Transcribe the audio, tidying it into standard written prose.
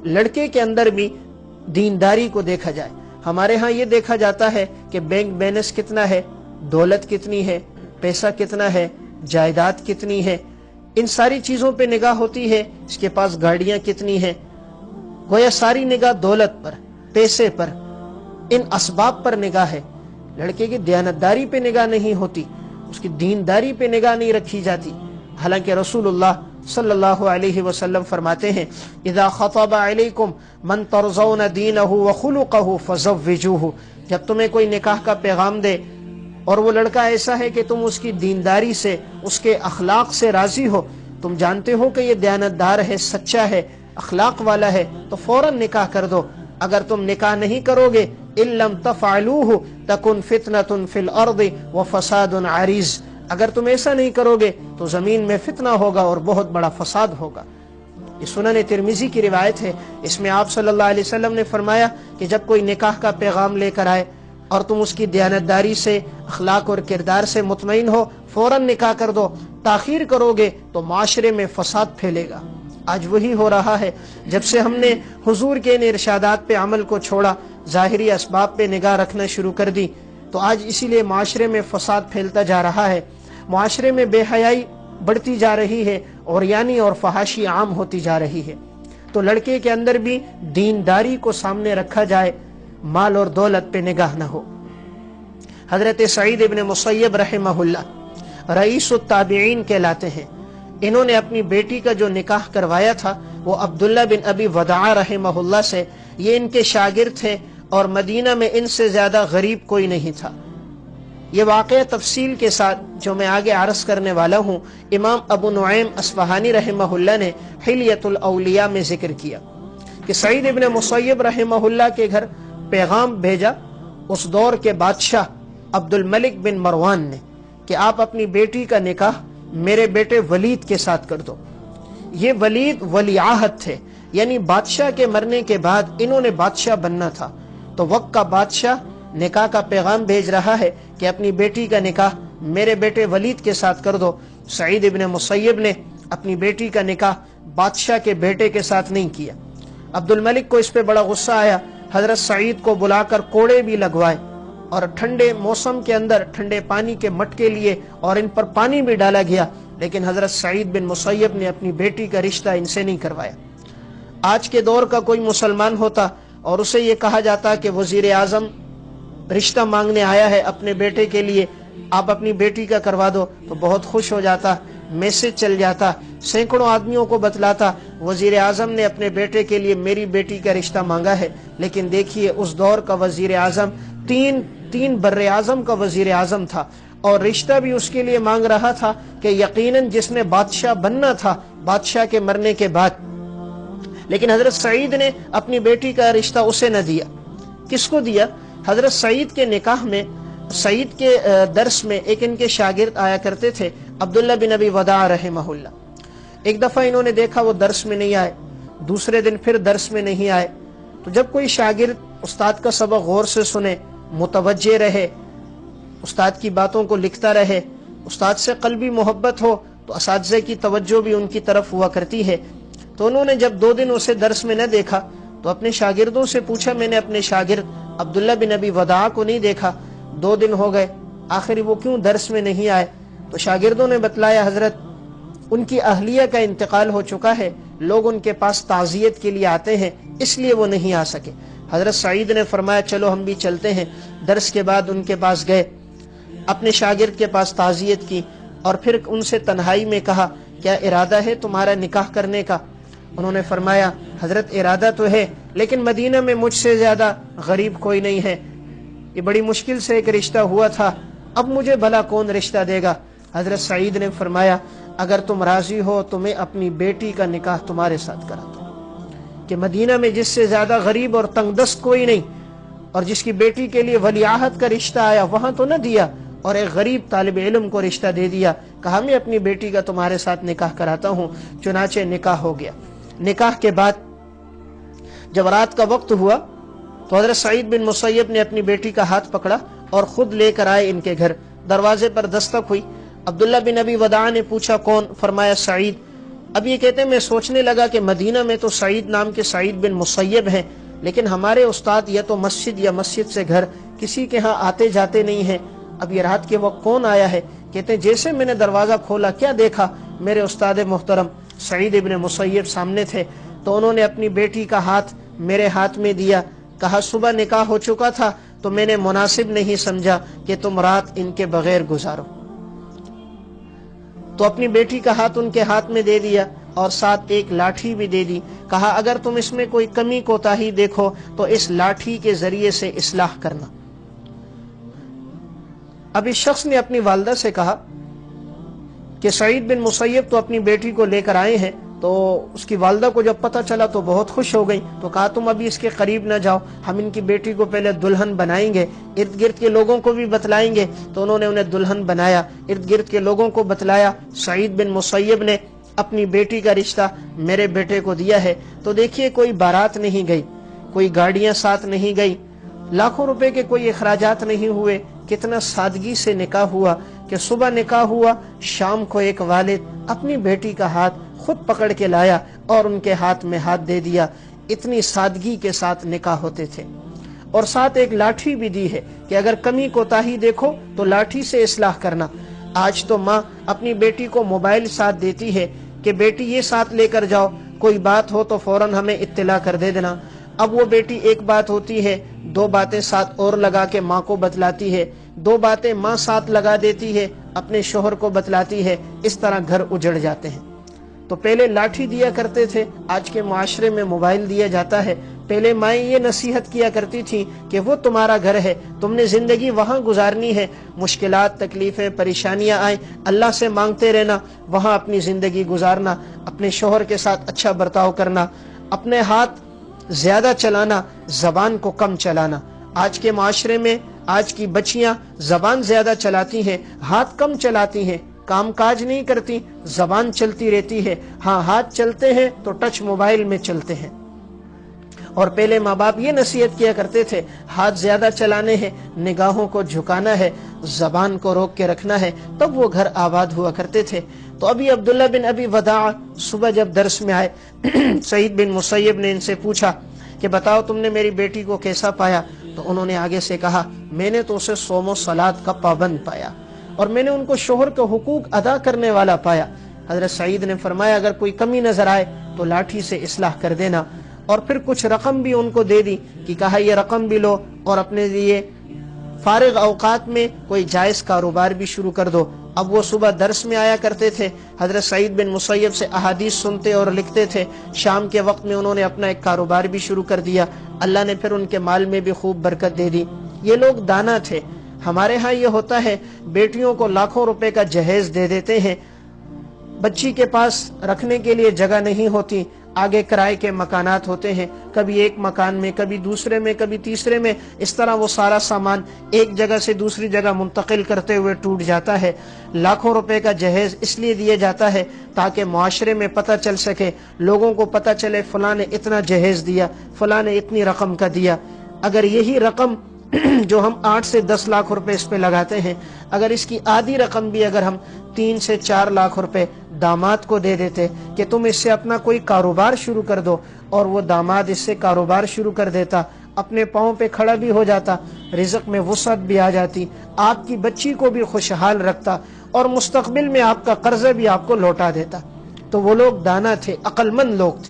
لڑکے کے اندر بھی دینداری کو دیکھا جائے۔ ہمارے ہاں یہ دیکھا جاتا ہے کہ بینک بیلنس کتنا ہے، دولت کتنی ہے، پیسہ کتنا ہے، جائیداد کتنی ہے، ان ساری چیزوں پہ نگاہ ہوتی ہے، اس کے پاس گاڑیاں کتنی ہیں، گویا ساری نگاہ دولت پر، پیسے پر، ان اسباب پر نگاہ ہے۔ لڑکے کی دیانتداری پہ نگاہ نہیں ہوتی، اس کی دینداری پہ نگاہ نہیں رکھی جاتی۔ حالانکہ رسول اللہ صلی اللہ علیہ وسلم فرماتے ہیں اذا خطب علیکم من ترضون دینہ وخلقہ فزوجوہ، جب تمہیں کوئی نکاح کا پیغام دے اور وہ لڑکا ایسا ہے کہ تم اس کی دینداری سے، اس کے اخلاق سے راضی ہو، تم جانتے ہو کہ یہ دیانتدار ہے، سچا ہے، اخلاق والا ہے، تو فوراً نکاح کر دو۔ اگر تم نکاح نہیں کرو گے ان لم تفعلوہ تکن فتنۃ فی الارض وفساد عریض، اگر تم ایسا نہیں کرو گے تو زمین میں فتنہ ہوگا اور بہت بڑا فساد ہوگا۔ یہ سنن ترمذی کی روایت ہے۔ اس میں آپ صلی اللہ علیہ وسلم نے فرمایا کہ جب کوئی نکاح کا پیغام لے کر آئے اور تم اس کی دیانتداری سے، اخلاق اور کردار سے مطمئن ہو، فوراً نکاح کر دو۔ تاخیر کرو گے تو معاشرے میں فساد پھیلے گا۔ آج وہی ہو رہا ہے۔ جب سے ہم نے حضور کے ان ارشادات پہ عمل کو چھوڑا، ظاہری اسباب پہ نگاہ رکھنا شروع کر دی، تو آج اسی لیے معاشرے میں فساد پھیلتا جا رہا ہے، معاشرے میں بے حیائی بڑھتی جا رہی ہے، عریانی اور فحاشی عام ہوتی جا رہی ہے۔ تو لڑکے کے اندر بھی دینداری کو سامنے رکھا جائے، مال اور دولت پہ نگاہ نہ ہو۔ حضرت سعید ابن مسیب رحمہ اللہ رئیس التابعین کہلاتے ہیں۔ انہوں نے اپنی بیٹی کا جو نکاح کروایا تھا وہ عبداللہ بن ابی وداع رحمہ اللہ سے، یہ ان کے شاگرد تھے اور مدینہ میں ان سے زیادہ غریب کوئی نہیں تھا۔ یہ واقعہ تفصیل کے ساتھ جو میں آگے عرض کرنے والا ہوں، امام ابو نعیم اصفہانی رحمہ اللہ نے حلیۃ الاولیاء میں ذکر کیا کہ سعید ابن مسیب رحمہ اللہ کے گھر پیغام بھیجا اس دور کے بادشاہ عبد الملک بن مروان نے کہ آپ اپنی بیٹی کا نکاح میرے بیٹے ولید کے ساتھ کر دو۔ یہ ولید ولی عہد تھے، یعنی بادشاہ کے مرنے کے بعد انہوں نے بادشاہ بننا تھا، تو وقت کا بادشاہ نکاح کا پیغام بھیج رہا ہے کہ اپنی بیٹی کا نکاح میرے بیٹے ولید کے ساتھ کر دو۔ سعید ابن مسیب نے اپنی بیٹی کا نکاح بادشاہ کے بیٹے کے ساتھ نہیں کیا۔ عبد الملک کو اس پہ بڑا غصہ آیا، حضرت سعید کو بلا کر کوڑے بھی لگوائے اور ٹھنڈے موسم کے اندر ٹھنڈے پانی کے مٹکے لیے اور ان پر پانی بھی ڈالا گیا، لیکن حضرت سعید بن مسیب نے اپنی بیٹی کا رشتہ ان سے نہیں کروایا۔ آج کے دور کا کوئی مسلمان ہوتا اور اسے یہ کہا جاتا کہ وزیر اعظم رشتہ مانگنے آیا ہے اپنے بیٹے کے لیے، آپ اپنی بیٹی کا کروا دو، تو بہت خوش ہو جاتا، میسج چل جاتا، سینکڑوں آدمیوں کو بتلاتا وزیر اعظم نے اپنے بیٹے کے لیے میری بیٹی کا رشتہ مانگا ہے۔ لیکن دیکھیے اس دور کا وزیر اعظم تین بر اعظم کا وزیر اعظم تھا اور رشتہ بھی اس کے لیے مانگ رہا تھا کہ یقیناً جس نے بادشاہ بننا تھا بادشاہ کے مرنے کے بعد، لیکن حضرت سعید نے اپنی بیٹی کا رشتہ اسے نہ دیا۔ کس کو دیا؟ حضرت سعید کے نکاح میں، سعید کے درس میں ایک ان کے شاگرد آیا کرتے تھے عبداللہ بن ابی وداع رحمہ اللہ۔ ایک دفعہ انہوں نے دیکھا وہ درس میں نہیں آئے، دوسرے دن پھر درس میں نہیں آئے، تو جب کوئی شاگرد استاد کا سبق غور سے سنے، متوجہ رہے، استاد کی باتوں کو لکھتا رہے، استاد سے قلبی محبت ہو تو اساتذہ کی توجہ بھی ان کی طرف ہوا کرتی ہے۔ تو انہوں نے جب 2 دن اسے درس میں نہ دیکھا تو اپنے شاگردوں سے پوچھا، میں نے اپنے شاگرد عبداللہ بن ابی وداع کو نہیں دیکھا، 2 دن ہو گئے، آخر وہ کیوں درس میں نہیں آئے؟ تو شاگردوں نے بتلایا، حضرت ان کی اہلیہ کا انتقال ہو چکا ہے، لوگ ان کے پاس تعزیت کے لیے آتے ہیں، اس لیے وہ نہیں آ سکے۔ حضرت سعید نے فرمایا چلو ہم بھی چلتے ہیں۔ درس کے بعد ان کے پاس گئے، اپنے شاگرد کے پاس تعزیت کی اور پھر ان سے تنہائی میں کہا کیا ارادہ ہے تمہارا نکاح کرنے کا؟ انہوں نے فرمایا حضرت ارادہ تو ہے، لیکن مدینہ میں مجھ سے زیادہ غریب کوئی نہیں ہے، یہ بڑی مشکل سے ایک رشتہ ہوا تھا، اب مجھے بھلا کون رشتہ دے گا؟ حضرت سعید نے فرمایا اگر تم راضی ہو تو میں اپنی بیٹی کا نکاح تمہارے ساتھ کراتا ہوں، کہ مدینہ میں جس سے زیادہ غریب اور تنگ دست کوئی نہیں، اور جس کی بیٹی کے لیے ولی عہد کا رشتہ آیا وہاں تو نہ دیا اور ایک غریب طالب علم کو رشتہ دے دیا، کہا میں اپنی بیٹی کا تمہارے ساتھ نکاح کراتا ہوں۔ چنانچہ نکاح ہو گیا۔ نکاح کے بعد جب رات کا وقت ہوا تو حضرت سعید بن مسیب نے اپنی بیٹی کا ہاتھ پکڑا اور خود لے کر آئے ان کے گھر۔ دروازے پر دستک ہوئی، عبداللہ بن ابی وداع نے پوچھا کون؟ فرمایا سعید۔ اب یہ کہتے ہیں میں سوچنے لگا کہ مدینہ میں تو سعید نام کے سعید بن مسیب ہیں، لیکن ہمارے استاد یا تو مسجد یا مسجد سے گھر کسی کے ہاں آتے جاتے نہیں ہیں، اب یہ رات کے وقت کون آیا ہے؟ کہتے ہیں جیسے میں نے دروازہ کھولا کیا دیکھا، میرے استاد محترم سعید ابن مسیب سامنے تھے، تو انہوں نے اپنی بیٹی کا ہاتھ میرے ہاتھ میں دیا، کہا صبح نکاح ہو چکا تھا تو میں نے مناسب نہیں سمجھا کہ تم رات ان کے بغیر گزارو، تو اپنی بیٹی کا ہاتھ ان کے ہاتھ میں دے دیا اور ساتھ ایک لاٹھی بھی دے دی، کہا اگر تم اس میں کوئی کمی کوتاہی دیکھو تو اس لاٹھی کے ذریعے سے اصلاح کرنا۔ اب اس شخص نے اپنی والدہ سے کہا کہ سعید بن مسیب تو اپنی بیٹی کو لے کر آئے ہیں، تو اس کی والدہ کو جب پتہ چلا تو بہت خوش ہو گئی، تو کہا تم ابھی اس کے قریب نہ جاؤ، ہم ان کی بیٹی کو پہلے دلہن بنائیں گے، ارد گرد کے لوگوں کو بھی بتلائیں گے۔ تو انہوں نے انہیں دلہن بنایا، ارد گرد کے لوگوں کو بتلایا، سعید بن مسیب نے اپنی بیٹی کا رشتہ میرے بیٹے کو دیا ہے۔ تو دیکھیے کوئی بارات نہیں گئی، کوئی گاڑیاں ساتھ نہیں گئی، لاکھوں روپے کے کوئی اخراجات نہیں ہوئے، کتنا سادگی سے نکاح ہوا کہ صبح نکاح ہوا، شام کو ایک والد اپنی بیٹی کا ہاتھ خود پکڑ کے لایا اور ان کے ہاتھ میں ہاتھ دے دیا۔ اتنی سادگی کے ساتھ نکاح ہوتے تھے، اور ساتھ ایک لاٹھی بھی دی ہے کہ اگر کمی کوتاہی دیکھو تو لاٹھی سے اصلاح کرنا۔ آج تو ماں اپنی بیٹی کو موبائل ساتھ دیتی ہے کہ بیٹی یہ ساتھ لے کر جاؤ، کوئی بات ہو تو فوراً ہمیں اطلاع کر دے دینا۔ اب وہ بیٹی ایک بات ہوتی ہے، دو باتیں ساتھ اور لگا کے ماں کو بتلاتی ہے، دو باتیں ماں ساتھ لگا دیتی ہے، اپنے شوہر کو بتلاتی ہے، اس طرح گھر اجڑ جاتے ہیں۔ تو پہلے لاٹھی دیا کرتے تھے، آج کے معاشرے میں موبائل دیا جاتا ہے۔ پہلے مائیں یہ نصیحت کیا کرتی تھی کہ وہ تمہارا گھر ہے، تم نے زندگی وہاں گزارنی ہے، مشکلات تکلیفیں پریشانیاں آئیں اللہ سے مانگتے رہنا، وہاں اپنی زندگی گزارنا، اپنے شوہر کے ساتھ اچھا برتاؤ کرنا، اپنے ہاتھ زیادہ چلانا، زبان کو کم چلانا۔ آج کے معاشرے میں آج کی بچیاں زبان زیادہ چلاتی ہیں، ہاتھ کم چلاتی ہیں، کام کاج نہیں کرتی، زبان چلتی رہتی ہے، ہاں ہاتھ چلتے ہیں تو ٹچ موبائل میں چلتے ہیں۔ اور پہلے ماں باپ یہ نصیحت کیا کرتے تھے، ہاتھ زیادہ چلانے ہیں، نگاہوں کو جھکانا ہے، زبان کو روک کے رکھنا ہے، تب وہ گھر آباد ہوا کرتے تھے۔ تو ابھی عبداللہ بن ابی وداع صبح جب درس میں آئے، سعید بن مسیب نے ان سے پوچھا کہ بتاؤ تم نے میری بیٹی کو کیسا پایا؟ تو انہوں نے آگے سے کہا میں نے تو اسے صوم و صلات کا پابند پایا، اور میں نے ان کو شوہر کے حقوق ادا کرنے والا پایا۔ حضرت سعید نے فرمایا اگر کوئی کمی نظر آئے تو لاٹھی سے اصلاح کر دینا، اور پھر کچھ رقم بھی ان کو دے دی کہ کہا یہ رقم بھی لو اور اپنے لیے فارغ اوقات میں کوئی جائز کاروبار بھی شروع کر دو۔ اب وہ صبح درس میں آیا کرتے تھے، حضرت سعید بن مسیب سے احادیث سنتے اور لکھتے تھے، شام کے وقت میں انہوں نے اپنا ایک کاروبار بھی شروع کر دیا، اللہ نے پھر ان کے مال میں بھی خوب برکت دے دی۔ یہ لوگ دانا تھے۔ ہمارے ہاں یہ ہوتا ہے بیٹیوں کو لاکھوں روپے کا جہیز دے دیتے ہیں، بچی کے پاس رکھنے کے لیے جگہ نہیں ہوتی، آگے کرائے کے مکانات ہوتے ہیں، کبھی ایک مکان میں، کبھی دوسرے میں، کبھی تیسرے میں، اس طرح وہ سارا سامان ایک جگہ سے دوسری جگہ منتقل کرتے ہوئے ٹوٹ جاتا ہے۔ لاکھوں روپے کا جہیز اس لیے دیا جاتا ہے تاکہ معاشرے میں پتہ چل سکے، لوگوں کو پتہ چلے فلاں نے اتنا جہیز دیا، فلاں نے اتنی رقم کا دیا۔ اگر یہی رقم جو ہم 8 سے 10 لاکھ روپے اس پہ لگاتے ہیں، اگر اس کی آدھی رقم بھی اگر ہم 3 سے 4 لاکھ روپے داماد کو دے دیتے کہ تم اس سے اپنا کوئی کاروبار شروع کر دو، اور وہ داماد اس سے کاروبار شروع کر دیتا، اپنے پاؤں پہ کھڑا بھی ہو جاتا، رزق میں وسعت بھی آ جاتی، آپ کی بچی کو بھی خوشحال رکھتا، اور مستقبل میں آپ کا قرضہ بھی آپ کو لوٹا دیتا۔ تو وہ لوگ دانا تھے، عقل مند لوگ تھے۔